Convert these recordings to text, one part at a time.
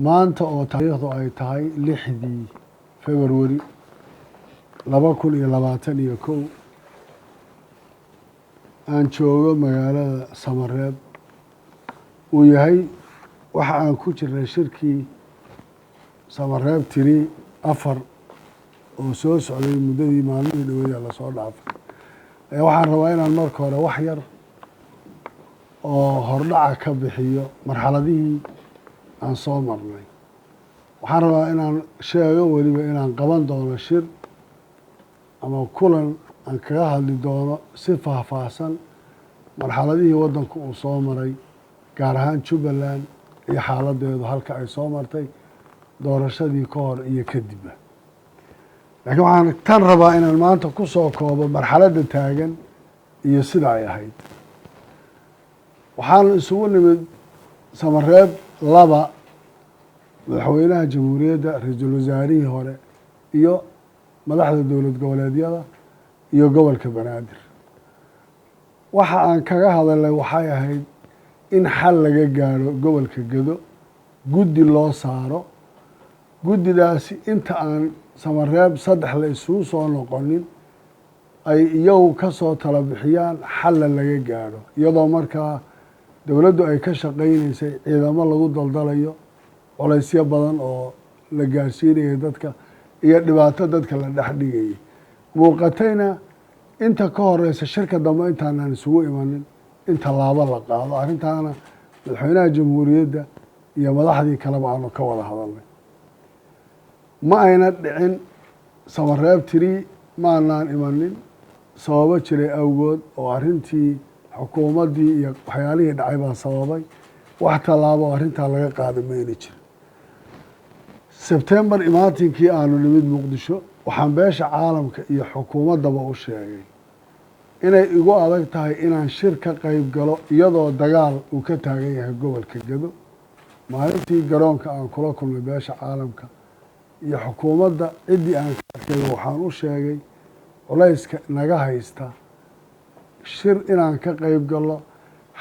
maanta oo taariikhdu ay tahay 6 February 2021 aan joogo magaalada Samareeb uu yahay waxa aan ku jirnay shirkii Samareeb tiri 4 oo soo socday muddadii maalmihii dhaweeyay la soo dhaafay waxaan rabaa inaan marka hore wax yar oo hordhaca ka bixiyo marxaladihii aan soo marnay. waxaan rabaa inaan sheego weliba inaan qaban doono shir ama kulan aan kaga hadli doono si faahfaahsan marxaladihii waddanku uu soo maray gaar ahaan Jubbaland iyo xaaladeedu halka ay soo martay doorashadii ka hor iyo kadibba. laakiin waxaan tan rabaa inaan maanta ku soo koobo marxaladda taagan iyo sida ay ahayd. waxaan isugu nimid Samareeb 2 madaxweynaha jamhuuriyadda, ra'iisul wasaarihii hore iyo madaxda dowlad goboleedyada iyo gobolka Banaadir. waxa aan kaga hadalnay waxay ahayd in xal laga gaaro gobolka Gedo, guddi loo saaro. guddidaasi inta aan Samareeb 3 la isugu soo noqonin ay iyagu ka soo tala bixiyaan xal laga gaaro, iyadoo markaa dowladdu ay ka shaqaynaysay ciidamo lagu daldalayo, culaysyo badan oo la gaarsiinayay dadka iyo dhibaato dadka la dhex dhigayay. muuqatayna inta ka horeysa shirka dambe intaanaan isugu imanin in tallaabo la qaado. arrintaana madaxweynaha jamhuuriyadda iyo madaxdii kaleba aanu ka wada hadalnay. ma ayna dhicin Samareeb tiri ma aanaan imanin sababo jiray awgood oo arrintii xukuumaddii iyo waxyaalihii dhacay baa sababay. wax tallaabo arrintaa laga qaada mayna jirin. Sebtembar imaatinkii aanu nimid Muqdisho waxaan beesha caalamka iyo xukuumaddaba u sheegay inay igu adag tahay inaan shir ka qayb galo iyadoo dagaal uu ka taagan yahay gobolka Gedo. maalintii garoonka aan kula kulmay beesha caalamka iyo xukuumadda ciddii aan ka arkay waxaan u sheegay culayska naga haysta shir inaan ka qayb galo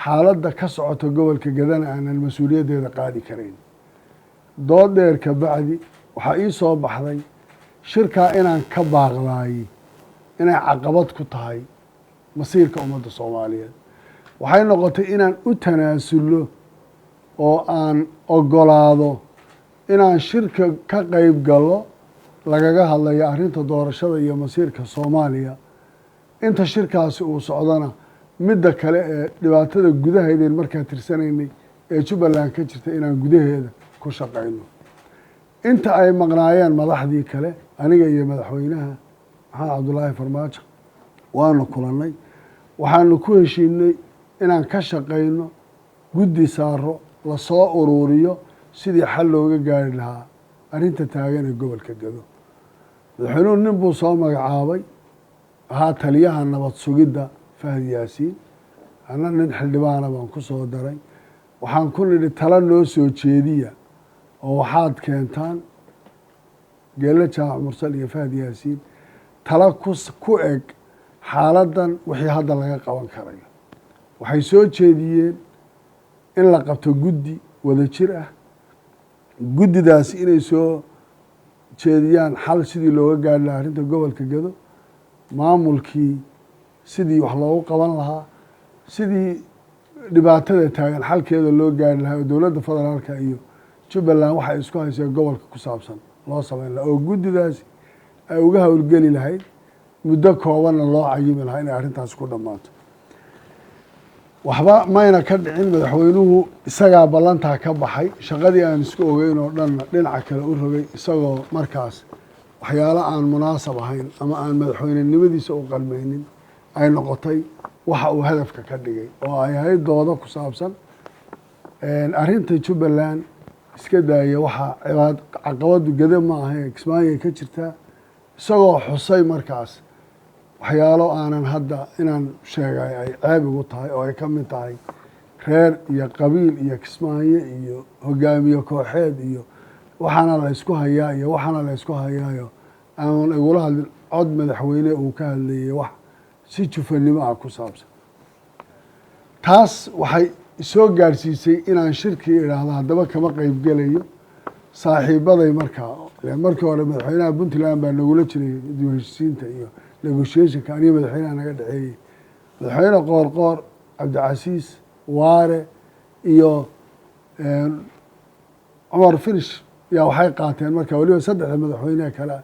xaaladda ka socota gobolka Gedana aanan mas-uuliyaddeeda qaadi karayn. dood dheer ka bacdi waxaa ii soo baxday shirkaa inaan ka baaqdaayey inay caqabad ku tahay masiirka ummadda Soomaaliyeed. waxay noqotay inaan u tanaasulno oo aan ogolaado inaan shirka ka qayb galo lagaga hadlayo arrinta doorashada iyo masiirka Soomaaliya. inta shirkaasi uu socdana midda kale ee dhibaatada gudaheedeen markaa tirsanaynay ee Jubbaland ka jirta inaan gudaheeda ku shaqayno. inta ay maqnaayeen madaxdii kale aniga iyo madaxweynaha maxamed cabdulaahi farmaajo waanu kulannay. waxaanu ku heshiinay inaan ka shaqayno guddi saaro la soo ururiyo sidii xal looga gaari lahaa arrinta taagan ee gobolka Gedo. madaxweynuhu nin buu soo magacaabay ahaa taliyaha nabad sugidda Fahad Yaasiin. ana nin xildhibaana baan ku soo daray. waxaan ku nidhi tala noo soo jeediya oo waxaad keentaan Geelle Jaamac Mursal iyo Fahad Yaasiin tala ku eg xaaladdan wixii hadda laga qaban karayo. waxay soo jeediyeen in la qabto guddi wadajir ah. guddidaasi inay soo jeediyaan xal sidii looga gaari lahaa arrinta gobolka Gedo, maamulkii sidii wax loogu qaban lahaa, sidii dhibaatada taagan xalkeeda loo gaari lahaa oo dowladda federaalka iyo Jubbaland waxay isku haysay gobolka ku saabsan loo samayn lahaa oo guddidaasi ay uga howlgeli lahayd muddo koobanna loo cayimi lahaa inay arrintaas ku dhammaato. waxba mayna ka dhicin. madaxweynuhu isagaa ballantaa ka baxay. shaqadii aan isku ogeyn oo dhanna dhinaca kale u rogay isagoo markaas waxyaalo aan munaasab ahayn ama aan madaxweynenimadiisa u qalmaynin ay noqotay waxa uu hadafka ka dhigay oo ay ahayd doodo ku saabsan arrinta Jubbaland. iska daaya waxa caqabadu Gedo ma ahayn Kismaayo ka jirtaa, isagoo xusay markaas waxyaalo aanan hadda inaan sheegay ay ceeb ugu tahay oo ay ka mid tahay reer iyo qabiil iyo Kismaayo iyo hogaamiye kooxeed iyo waxaana la isku hayaa iyo waxaana la isku hayaayo aan igula hadlin cod madaxweyne uu ka hadlayay wax si jufanimo ah ku saabsan. taas waxay soo gaarsiisay inaan shirkii idhaahdo haddaba kama qayb gelayo saaxiibaday markii hore madaxweynaha puntland baa nagula jiray dib u heshiisiinta iyo negotiationka aniga madaxweynaha naga dhexeeyey madaxweyne qoorqoor cabdicasiis waare iyo cumar finish yaa waxay qaateen marka weliba saddexda madaxweyneha kale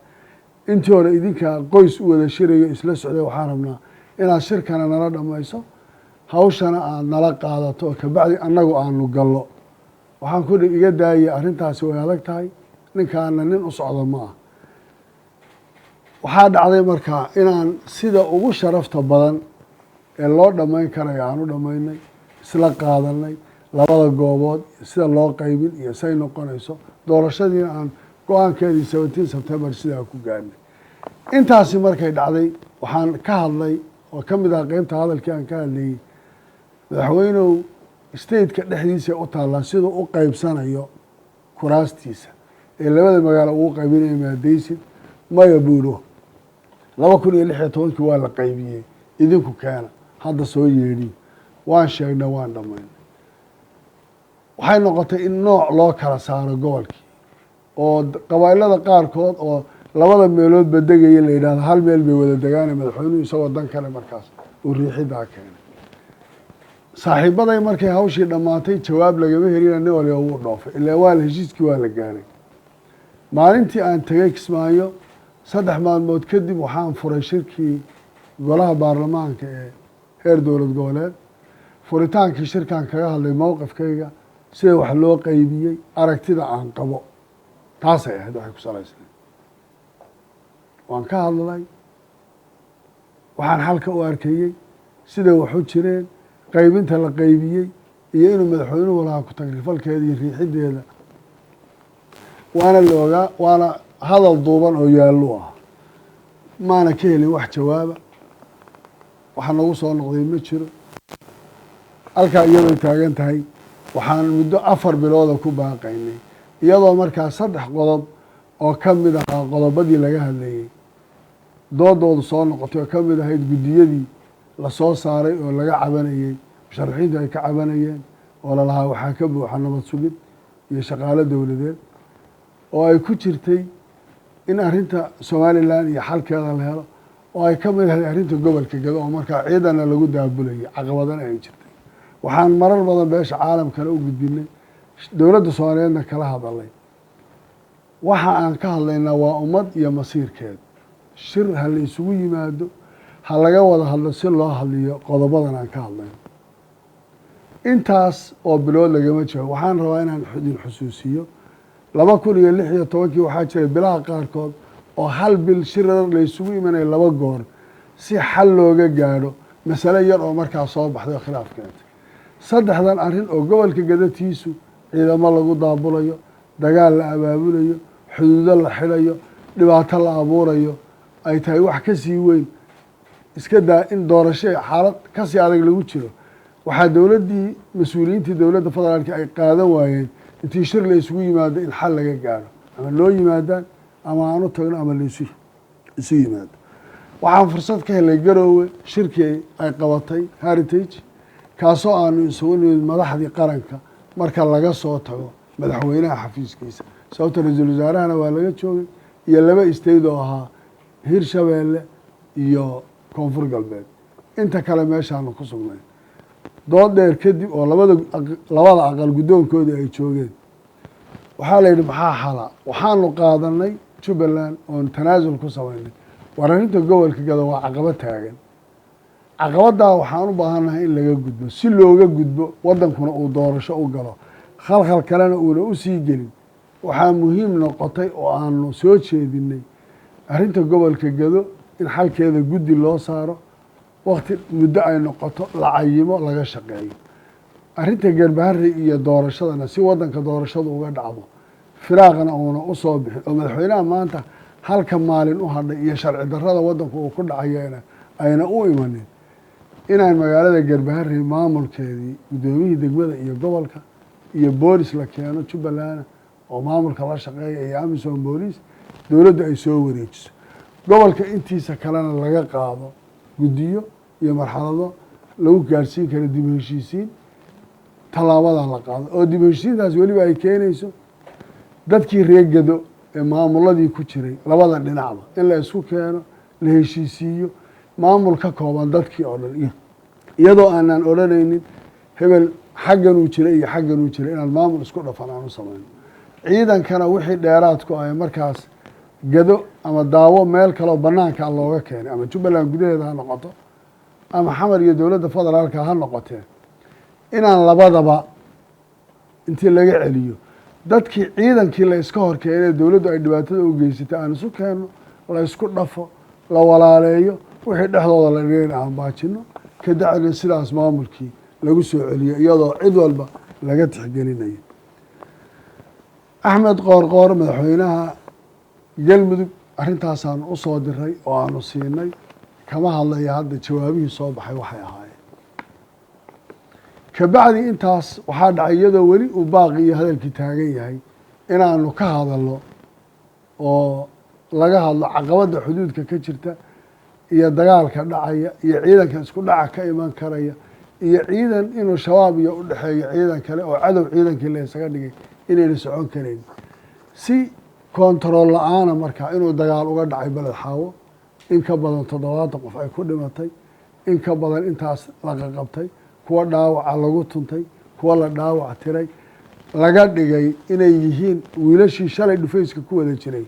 intii hore idinka qoys u wada shirayo isla socday waxaan rabnaa inaad shirkana nala dhamayso hawshana aad nala qaadato oo kabacdi annagu aanu gallo waxaan ku iga daayay arrintaasi way adag tahay ninkaana nin u socdo ma ah waxaa dhacday markaa inaan sida ugu sharafta badan ee loo dhammayn karayo aan u dhammaynay isla qaadanay labada goobood sida loo qaybin iyo say noqonayso doorashadiina aan go-aankeedii 17 September sidaa ku gaarnay intaasi markay dhacday waxaan ka hadlay oo ka mid ah qaybta hadalkii aan ka hadlayay madaxweynuhu stateka dhexdiisa u taallaa siduu u qaybsanayo kuraastiisa ee labada magaalo ugu qaybinaya maadaysid maya buuro 2016 waa la qaybiyey idinku keena hadda soo yeedhiyo waan sheegnay waan dhammaynay waxay noqotay in nooc loo kala saaro gobolkii oo qabaa'ilada qaarkood oo labada meelood badegaya la yidhahdo hal meel bay wada degaanay madaxweynuhu isagoo dan kale markaas uu riixidaa keenay saaxiibaday markay hawshii dhammaatay jawaab lagama helina nin waliba wuu dhoofay ilaa waa la heshiiskii waa la gaaray maalintii aan tegay kismaayo 3 maalmood kadib waxaan furay shirkii golaha baarlamaanka ee heer dowlad goboleed furitaankii shirkaan kaga hadlay mowqifkayga sida wax loo qaybiyey aragtida aan qabo taasay ahayd waxay ku salaysnay waan ka hadlay waxaan xalka u arkayey sida wax u jireen qaybinta la qaybiyey iyo inuu madaxweynuhu lahaa ku tagrifalkeeda iyo riixideeda waana la ogaa waana hadal duuban oo yaallu ah maana ka helin wax jawaaba waxa nagu soo noqday ma jiro halkaa iyadoo taagan tahay waxaan muddo 4 bilooda ku baaqaynay iyadoo markaa 3 qodob oo ka mid ahaa qodobadii laga hadlayey doodoodu soo noqotay oo ka mid ahayd guddiyadii lasoo saaray oo laga cabanayey musharaxiintu ay ka cabanayeen oo lalahaa waxaa ka buuxa nabad sugid iyo shaqaalo dowladeed oo ay ku jirtay in arrinta somalilan iyo xalkeeda la helo oo ay ka mid ahayd arrinta gobolka gado oo markaa ciidana lagu daabulayay caqabadana ay jirtay waxaan marar badan beesha caalamkana u gudbinay dowladda soomaaliyeedna kala hadalay waxa aan ka hadlaynaa waa ummad iyo masiirkeed shir ha la isugu yimaado ha laga wada hadlo si loo hadliyo qodobadan aan ka hadlayno intaas oo bilood lagama jiro waxaan rabaa inaan idin xusuusiyo 2016 waxaa jiray bilaha qaarkood oo hal bil shirar la isugu imanaya 2 goor si xal looga gaadho masale yar oo markaa soo baxday oo khilaaf keentay saddexdan arrin oo gobolka gadatiisu ciidamo lagu daabulayo dagaal la abaabulayo xuduudo la xidhayo dhibaato la abuurayo ay tahay wax ka sii weyn iska daa in doorasho xaalad ka sii adag lagu jiro waxaa dowladdii mas-uuliyiintii dowladda federaalka ay qaadan waayeen intii shir la isugu yimaado in xal laga gaadho ama loo yimaadaan ama aan u tagno ama la isu yimaado waxaan fursad ka helay garoowe shirkii ay qabatay heritage kaasoo aanu isugu nimid madaxdii qaranka marka laga soo tago madaxweynaha xafiiskiisa sababta ra-iisul wasaarahana waa laga joogay iyo 2 state oo ahaa hirshabeelle iyo koonfur galbeed inta kale meeshaanu ku sugnay dood dheer kadib oo labada aqal guddoonkooda ay joogeen waxaa la yidhi maxaa xala waxaanu qaadanay jubbaland oon tanaasul ku samaynay war arrinta gobolka gado waa caqabad taagan caqabaddaa waxaan u baahannahay in laga gudbo si looga gudbo waddankuna uu doorasho u galo khalkhal kalena uuna u sii gelin waxaa muhiim noqotay oo aanu soo jeedinay arrinta gobolka gado in xalkeeda guddi loo saaro wakti muddo ay noqoto la cayimo laga shaqeeyo arrinta garbaharri iyo doorashadana si waddanka doorashadu uga dhacdo firaaqna uuna u soo bixin oo madaxweynaha maanta halka maalin u hadhay iyo sharci darrada waddanku uu ku dhacayeena ayna u imanin inaan magaalada garbaharri maamulkeedii guddoomiyihii degmada iyo gobolka iyo boolis la keeno jubbaland oo maamulka la shaqeeya iyo amisom booliis dowladda ay soo wareejiso gobolka intiisa kalena laga qaado guddiyo iyo marxalado lagu gaarsiin karo dib u heshiisiin tallaabada la qaado oo dib u heshiisiintaas weliba ay keenayso dadkii reer Gedo ee maamuladii ku jiray labada dhinacba in la isku keeno la heshiisiiyo maamul ka kooban dadkii oo dhan iyadoo aanan odhanaynin hebel xaggan uu jiray iyo xaggan uu jiray inaan maamul isku dhafan aan u samayno ciidankana wixii dheeraad ku ah markaas Gedo ama daawo meel kale oo banaanka looga keenay ama Jubbaland gudaheeda ha noqoto ama xamar iyo dowladda federaalka ha noqotee inaan labadaba intii laga celiyo dadkii ciidankii la iska horkeenay dowladdu ay dhibaatada u geysatay aan isu keeno la isku dhafo la walaaleeyo wixii dhexdooda la dhigay aan baajino ka dacna sidaas maamulkii lagu soo celiyo iyadoo cid walba laga tixgelinayo Axmed Qoorqoor madaxweynaha galmudug arrintaasaan u soo diray oo aanu siinay kama hadlaya hadda jawaabihii soo baxay waxay ahaayeen kabacdi intaas waxaa dhacay iyadoo weli uu baaqi iyo hadalkii taagan yahay inaanu ka hadalno oo laga hadlo caqabadda xuduudka ka jirta iyo dagaalka dhacaya iyo ciidanka isku dhaca ka iman karaya iyo ciidan inuu shabaab iyo u dhexeeyo ciidan kale oo cadow ciidankii la isaga dhigay inayna socon karayn si kontarool la-aana markaa inuu dagaal uga dhacay beled xaawo in ka badan 70 qof ay ku dhimatay in ka badan intaas laga qabtay kuwa dhaawaca lagu tuntay kuwa la dhaawac tiray laga dhigay inay yihiin wiilashii shalay dhufayska ku wada jiray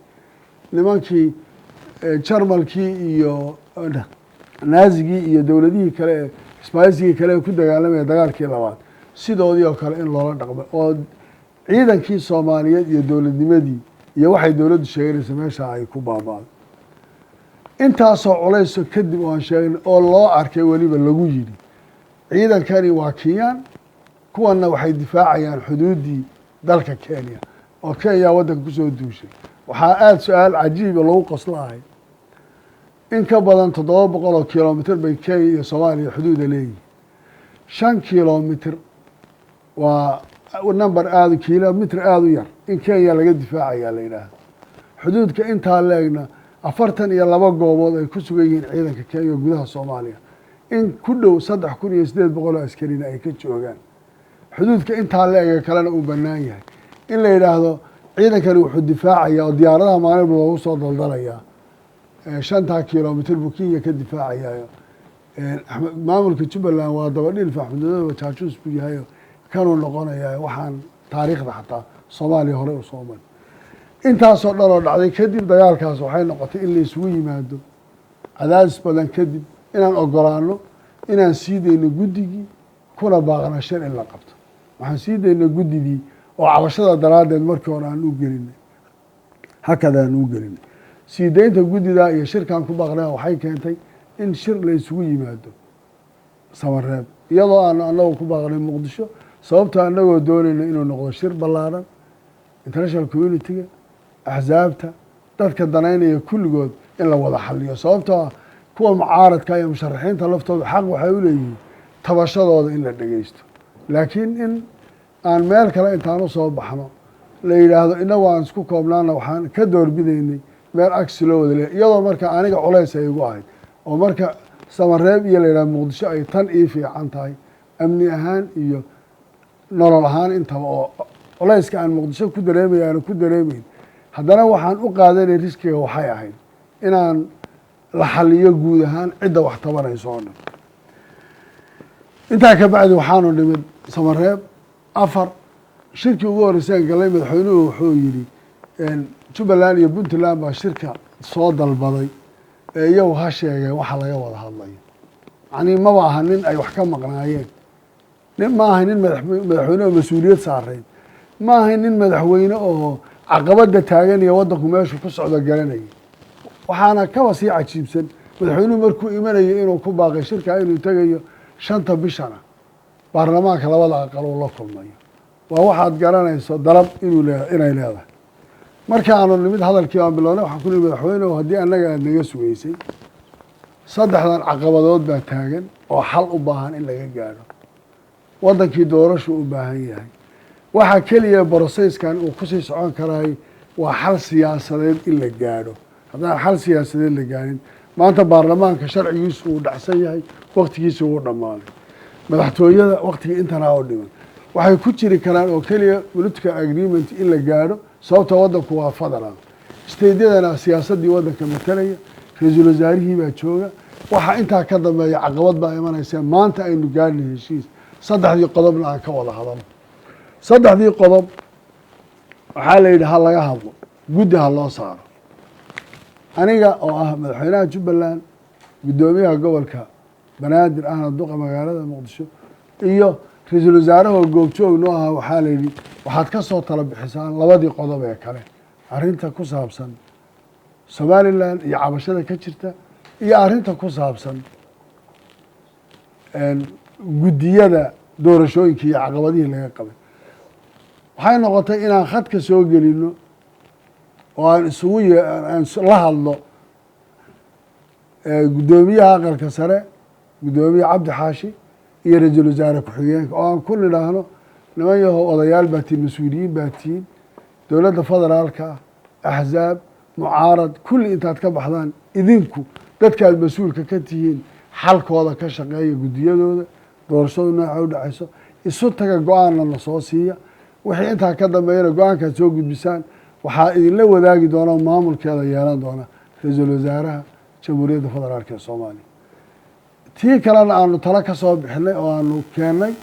nimankii jarmalkii iyo naazigii iyo dowladihii kale ee isbahaysigii kale ee ku dagaalamaya dagaalkii labaad sidoodii oo kale in loola dhaqmo oo ciidankii Soomaaliyeed iyo dowladnimadii iyo waxay dowladdu sheegaysaa meesha ay ku baabaaday intaasoo culayso kadib oo aan sheegin oo loo arkay weliba lagu yidhi ciidankani waa Kenyaan kuwanna waxay difaacayaan xuduudii dalka Kenya oo Kenya waddanka kusoo duushay waxaa aada su-aal cajiiba lagu qoslahay in ka badan 700 kilomitir bay Kenya iyo Soomaaliya xuduuda leeyihiin 5 kilomitir waa number aada kilomitir aada u yar in Kenya laga difaacayaa la yidhaahdo xuduudka intaa leegna 42 goobood ay ku sugan yihiin ciidanka Kenya gudaha Soomaaliya in ku dhow 3800 askarina ay ka joogaan xuduudka intaa leega kalena uu bannaan yahay in la yidhaahdo ciidankani wuxuu difaacayaa oo diyaaradaha maalin loogu soo daldalayaa 5 kilomitir buu Kenya ka difaacayaa maamulka Jubbaland waa dabadhil faaxmudada jaajuus buu yahay kanuu noqonayaa waxaan taariikhda xataa Soomaaliya hore u soo maray intaasoo dhan oo dhacday kadib dagaalkaas waxay noqotay in la isugu yimaado cadaadis badan kadib inaan ogolaano inaan sii dayno guddigii kuna baaqna shir in la qabto waxaan sii dayno guddigii oo cabashada daraaddeed markii hore aan u gelinay hakadaan u gelinay sii daynta guddida iyo shirkan ku baaqnaa waxay keentay in shir la isugu yimaado Samareeb iyadoo aan anagu ku baaqnay Muqdisho sababtoo anagoo doonayna inuu noqdo shir ballaaran international community-ga axsaabta dadka danaynaya kulligood in la wada xaliyo sababtoo kuwa mucaaradka iyo musharaxiinta laftooda xaq waxay u leeyihiin tabashadooda in la dhageysto laakiin in aan meel kale intaan u soo baxno la yidhaahdo inagu aan isku koobnaana waxaan ka doorbidaynay meel agsi loo wada leeyahay iyadoo marka aniga culays ay igu ahayd oo marka Samareeb iyo la yidhahdo Muqdisho ay tan ii fiican tahay amni ahaan iyo nolol ahaan intaba oo culayska aan Muqdisho ku dareemay aan ku dareemayn haddana waxaan u qaadanay riskiga waxay ahayd inaan la xaliyo guud ahaan cidda wax tabanayso oo dhan intaa ka bacdi waxaanu nimid Samareeb 4 shirkii ugu horeysay galay madaxweynuhu wuxuu yidhi Jubbaland iyo Puntland baa shirka soo dalbaday ee iyagu ha sheegay waxa laga wada hadlayo yani ma aha nin ay wax ka maqnaayeen nin ma aha nin madaxweyne oo mas-uuliyad saarayn ma aha nin madaxweyne oo caqabada taagan iyo waddanku meeshu ku socdo garanayay waxaana kaba sii cajiibsan madaxweynuhu markuu imanayay inuu ku baaqay shirka inuu tagayo 5 bishana baarlamaanka labada aqal uu la kulmayo waa waxaad garanayso dalab inay leedahay marka aanu nimid hadalkii aan bilownay waxaan ku nimid madaxweyne haddii annaga aad naga sugaysay 3dan caqabadood baa taagan oo xal u baahan in laga gaadho waddankii doorasho u baahan yahay waxa keliya broseeskan uu ku sii socon karay waa xal siyaasadeed in la gaadho haddaan xal siyaasadeed la gaadhin maanta baarlamaanka sharcigiisu uu dhacsan yahay waqtigiisa uu dhammaaday madaxtooyada waqtigii intanaa oo dhiman waxay ku jiri karaan oo keliya political agreement in la gaadho sababta waddanku waa federal steydyadana siyaasaddii waddanka matalaya ra-iisul wasaarihii baa jooga waxa intaa ka dambeeya caqabad baa imanaysa maanta aynu gaadhnay heshiis saddexdii qodobna aan ka wada hadalno saddexdii qodob waxaa la yidhi ha laga hadlo guddi ha loo saaro aniga oo ah madaxweynaha jubbaland guddoomiyaha gobolka banaadir ahna duqa magaalada muqdisho iyo ra-iisul wasaarahoo goobjoog noo ahaa waxaa la yidhi waxaad ka soo tala bixisaan labadii qodob ee kale arrinta ku saabsan somalilan iyo cabashada ka jirta iyo arrinta ku saabsan guddiyada doorashooyinka iyo caqabadihii laga qabay waxay noqotay inaan khadka soo gelino oo aan isugu aan la hadlo guddoomiyaha aqalka sare guddoomiye cabdi xaashi iyo ra-iisul wasaare ku-xigeenka oo aan ku nidhaahno niman yahow odayaal baa tihiin mas-uuliyiin baa tihiin dowladda federaalka ah axzaab mucaarad kulli intaad ka baxdaan idinku dadkaad mas-uulka ka tihiin xalkooda ka shaqeeya guddiyadooda doorashadu nooca u dhacayso isu taga go-aanna la soo siiya wixii intaa ka dambeeyana go-aankaad soo gudbisaan waxaa idinla wadaagi doona maamulkeeda yeelan doona ra-iisul wasaaraha jamhuuriyadda federaalk ee soomaaliya tii kalena aanu talo ka soo bixinay oo aanu keennay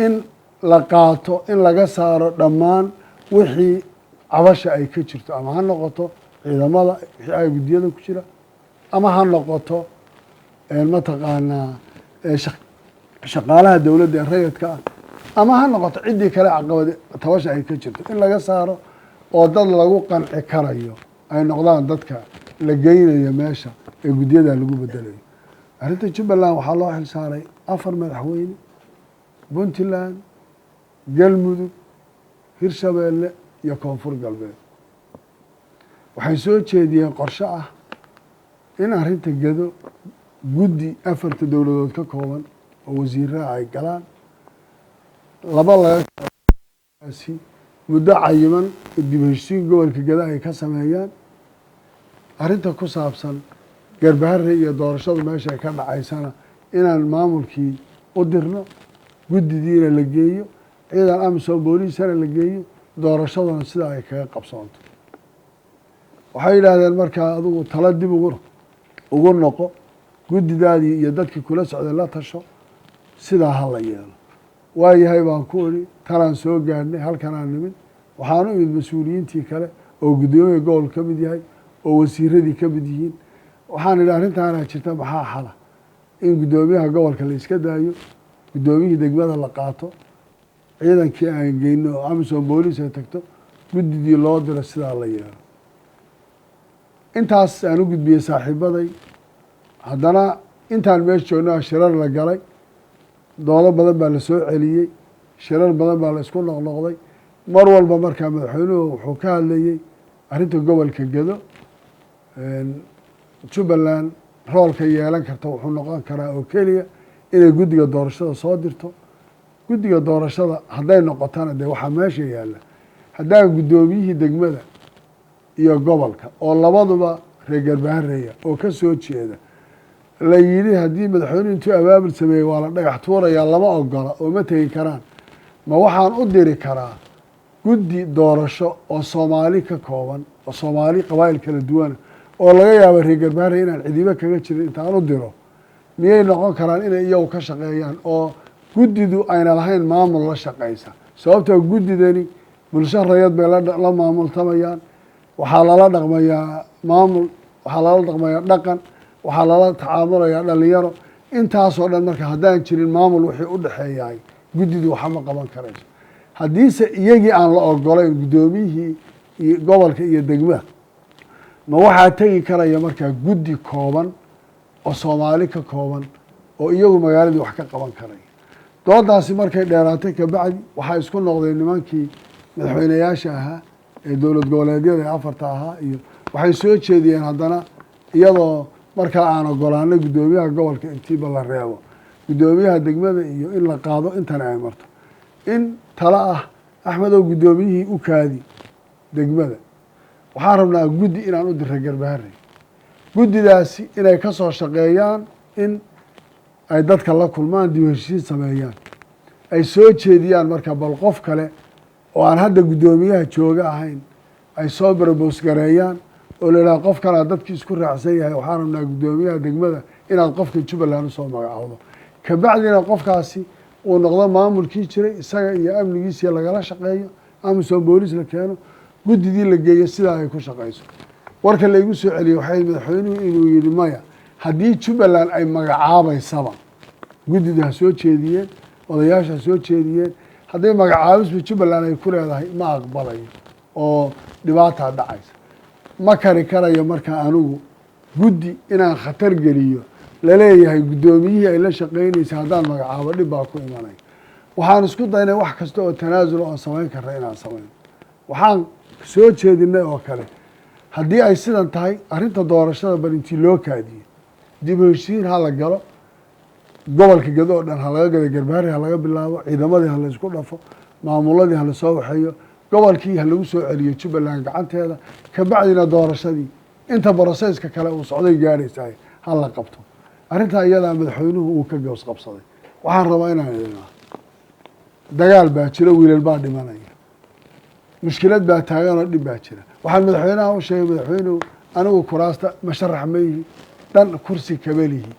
in la qaato in laga saaro dhammaan wixii cabasha ay ka jirto ama ha noqoto ciidamada wixii ay guddiyada ku jira ama ha noqoto mataqaanaa shaqaalaha dowladda ee rayidka ah ama ha noqoto ciddii kale caqabad tabasha ay ka jirto in laga saaro oo dad lagu qanci karayo ay noqdaan dadka la geynayo meesha ee guddiyada lagu bedelayo arrinta jubbaland waxaa loo xil saaray 4 madaxweyne puntland galmudug hirshabeelle iyo koonfur galbeed waxay soo jeediyeen qorshe ah in arrinta gedo guddi 4 dowladood ka kooban oo wasiiraha ay galaan laba lagasi muddo cayiman dib heshiisiin gobolka geda ay ka sameeyaan arrinta ku saabsan garbahare iyo doorashadu meesha ay ka dhacaysana inaan maamulkii u dirno guddidiina la geeyo ciidan amisom booliisana la geeyo doorashaduna sidaa ay kaga qabsoonto waxay yidhaahdeen markaa adigu tala dib ugu noqo guddidaadii iyo dadkii kula socday la tasho sidaa ha la yeelo waayahay baan ku idhi talaan soo gaadhnay halkanaan nimid waxaan u imid mas-uuliyiintii kale oo guddoomiya gobol ka mid yahay oo wasiiradii ka mid yihiin waxaan idhi arrintaanaa jirta maxaa xala in guddoomiyaha gobolka la iska daayo guddoomiyihii degmada la qaato ciidankii aan geyno oo amisom booliis ay tagto guddidii loo diro sidaa la yeelo intaas aan u gudbiyey saaxiibaday haddana intaan meesha joogna shirar la galay doodo badan baa la soo celiyey shirar badan baa la isku noqnoqday mar walba markaa madaxweynuhu wuxuu ka hadlayey arrinta gobolka gedo jubbaland roolka yeelan karta wuxuu noqon karaa oo keliya inay guddiga doorashada soo dirto guddiga doorashada hadday noqotana dee waxaa meesha yaalla haddaan guddoomiyihii degmada iyo gobolka oo labaduba reer garbahareeya oo ka soo jeeda la yidhi haddii madaxweynuhu intuu abaabul sameeyey waa la dhagax tuurayaa lama ogola oo ma tegi karaan ma waxaan u diri karaa guddi doorasho oo soomaali ka kooban oo soomaali qabaa'il kala duwana oo laga yaabo reer garbaharey inaan cidibo kaga jirin intaan u diro miyay noqon karaan inay iyagu ka shaqeeyaan oo guddidu ayna lahayn maamul la shaqaysa sababtoo guddidani bulsho rayad bay la maamultamayaan waxaa lala dhaqmayaa maamul waxaa lala dhaqmayaa dhaqan waxaa lala tacaamulayaa dhalinyaro intaasoo dhan marka haddaan jirin maamul wixii u dhexeeyahay guddidu waxama qaban karayso haddiise iyagii aan la ogolayn guddoomiyihii iyo gobolka iyo degmada ma waxaa tegi karaya markaa guddi kooban oo soomaali ka kooban oo iyagu magaaladii wax ka qaban karaya doodaasi markay dheeraatay kabacdi waxaa isku noqdeen nimankii madaxweyneyaasha ahaa ee dowlad goboleedyada ee 4 ahaa iyo waxay soo jeediyeen haddana iyadoo markaa aan ogolaanay guddoomiyaha gobolka intiiba la reebo guddoomiyaha degmada iyo in la qaado intana ay marto in tala ah axmedow guddoomiyihii u kaadi degmada waxaan rabnaa guddi inaan u dira garbaharey guddidaasi inay ka soo shaqeeyaan in ay dadka la kulmaan dib heshiisiin sameeyaan ay soo jeediyaan marka bal qof kale oo aan hadda guddoomiyaha jooga ahayn ay soo barboos gareeyaan oo la yidhaha qof kalea dadkii isku raacsan yahay waxaan rabnaa guddoomiyaha degmada inaad qofka jubbaland usoo magacaawdo kabacdina qofkaasi uu noqdo maamulkii jiray isaga iyo amnigiisiiyo lagala shaqeeyo amisom boolis la keeno guddidii la geeyo sidaa ay ku shaqayso warka laygu soo celiyey waxay madaxweynuhu inuu yidhi maya haddii jubbaland ay magacaabaysaba guddida ha soo jeediyeen odayaasha ha soo jeediyeen haddii magacaabisba jubbaland ay ku leedahay ma aqbalayo oo dhibaataa dhacaysa ma kari karayo markaa anigu guddi inaan khatar geliyo laleeyahay guddoomiyihii ay la shaqaynaysa haddaan magacaabo dhib baa ku imanaya waxaan isku daynay wax kasta oo tanaasul oon samayn karna inaan samayno waxaan soo jeedinay oo kale haddii ay sidan tahay arrinta doorashada bal intii loo kaadiyo dib u heshiin ha la galo gobolka gedo oo dhan ha laga gado garbaari ha laga bilaabo ciidamadii ha la isku dhafo maamuladii ha lasoo waxeeyo gobolkii ha lagu soo celiyo jubbaland gacanteeda kabacdina doorashadii inta broseska kale uu socday gaadhaysahay ha la qabto arrintaa iyadaa madaxweynuhu uu ka goos qabsaday waxaan rabaa inaan idinaa dagaal baa jiro wiilal baa dhimanaya mushkilad baa taagan oo dhib baa jira waxaan madaxweynaha u sheegay madaxweynuhu anigu kuraasta masharax ma yihi dhan kursi kama lihi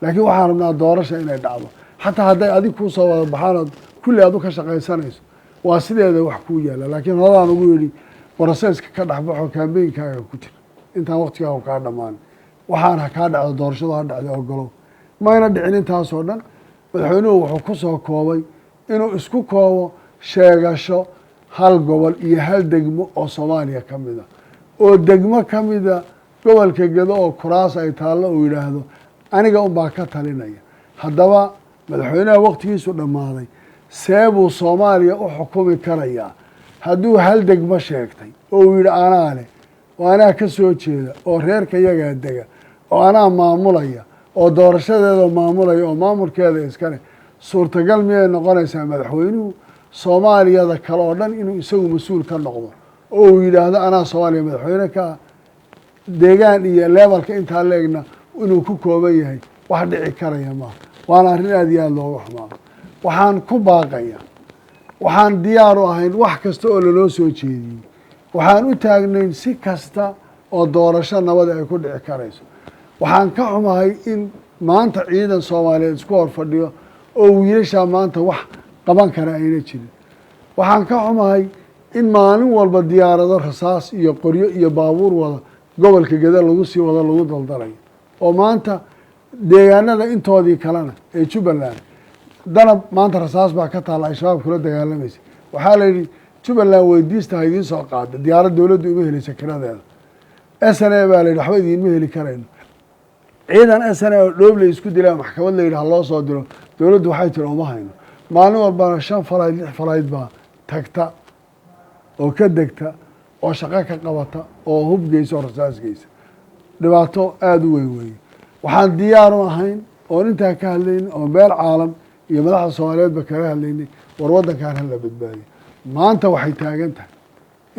laakiin waxaan rabnaa doorasha inay dhacdo xataa hadday adig kuu soo wada baxaanood kulli aad u ka shaqaysanayso waa sideeda wax kuu yaalla laakiin hodaan ugu yidhi broseska ka dhexbaxo kaambeynkaaga ku jira intaan waktigaagu kaa dhammaan waxaan ha kaa dhacdo doorashadu ha dhacday ogolow mayna dhicin intaasoo dhan madaxweynuhu wuxuu ku soo koobay inuu isku koobo sheegasho hal gobol iyo hal degmo oo soomaaliya ka mid a oo degmo ka mida gobolka gedo oo kuraas ay taallo uu yidhaahdo aniga unbaa ka talinaya haddaba madaxweynaha waktigiisu dhammaaday see buu soomaaliya u xukumi karayaa hadduu hal degmo sheegtay oo uu yidhi anaa leh oo anaa ka soo jeeda oo reerka yagaa dega oo anaa maamulaya oo doorashadeeda maamulaya oo maamulkeeda iskale suurtagal miyay noqonaysaa madaxweynuhu soomaaliyada kale oo dhan inuu isagu mas-uul ka noqdo oo uu yidhaahdo anaa soomaaliya madaxweyne ka ah deegaan iyo leebalka intaa leegna inuu ku kooban yahay wax dhici karaya maaha waana arrin aada iyo aada looga xumaado waxaan ku baaqaya waxaan diyaar u ahayn wax kasta oo laloo soo jeediyey waxaan u taagnayn si kasta oo doorasho nabada ay ku dhici karayso waxaan ka xumahay in maanta ciidan soomaaliyeed isku hor fadhiyo oo wiilashaa maanta wax qaban kara ayna jirin waxaan ka xumahay in maalin walba diyaarado rasaas iyo qoryo iyo baabuur wada gobolka geda lagu sii wado lagu daldalayo oo maanta deegaanada intoodii kalena ee jubbaland danab maanta rasaas baa ka taalla ay shabaab kula dagaalamaysa waxaa la yidhi jubbaland weydiista ha idiin soo qaada diyaarad dowladdu ima helaysa kiradeeda s n a baa la yidhi waxba idiinma heli karayno ciidan s n a oo dhoobley isku dilaa maxkamad la yidhi ha loo soo diro dowladdu waxay tiri uma hayno maalin walbana 5 falayd 6 falayd baa tagta oo ka degta oo shaqo ka qabata oo hub geysa oo rasaas geysa dhibaato aada u weyn weeye waxaan diyaar u ahayn oon intaa ka hadlaynin oo meel caalam iyo madaxda soomaaliyeedba kaga hadlaynay war waddankan hala badbaadiyo maanta waxay taagan tahay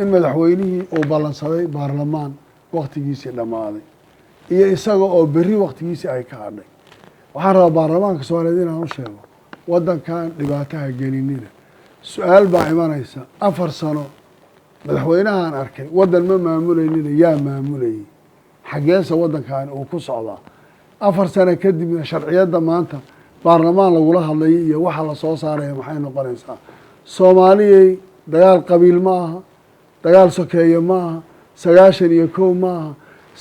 in madaxweynihii uu ballansaday baarlamaan waktigiisii dhammaaday iyo isaga oo berri waktigiisii ay ka hadhay waxaan rabaa baarlamaanka soomaaliyeed inaan u sheego waddankan dhibaataha gelinina su-aal baa imanaysa 4 sano madaxweynahaan arkay waddan ma maamulaynina yaa maamulayay xaggeesa waddankaani uu ku socdaa 4 sano kadibna sharciyadda maanta baarlamaan lagula hadlayay iyo waxa la soo saaraya maxay noqonaysaa soomaaliyay dagaal qabiil ma aha dagaal sokeeye ma aha 91 ma aha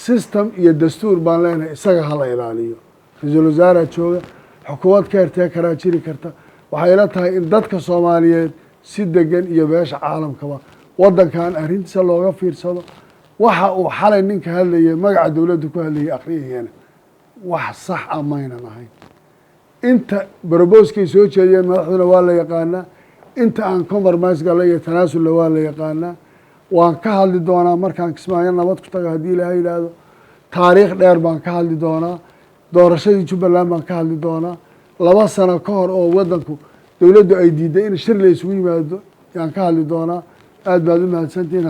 system iyo dastuur baan leenahay isaga hala ilaaliyo ra-iisul wasaaraa jooga xukuumad ka hertee karaa jiri karta waxay ila tahay in dadka soomaaliyeed si degan iyo beesha caalamkaba waddankan arrintiisa looga fiirsado waxa uu xalay ninka hadlayay magaca dowladda ku hadlayay akhriyayana wax sax ah maynan ahayn inta barobooskay soo jeediyeen madaxduna waa la yaqaanaa inta aan compromise gala iyo tanaasulla waa la yaqaanaa waan ka hadli doonaa markaan kismaayo nabad ku tago haddii ilaahay yidhaahdo taariikh dheer baan ka hadli doonaa doorashadii jubbaland baan ka hadli doonaa 2 sano ka hor oo waddanku dowladdu ay diiday in shir la isugu yimaado yaan ka hadli doonaa aad baad u mahadsantihiin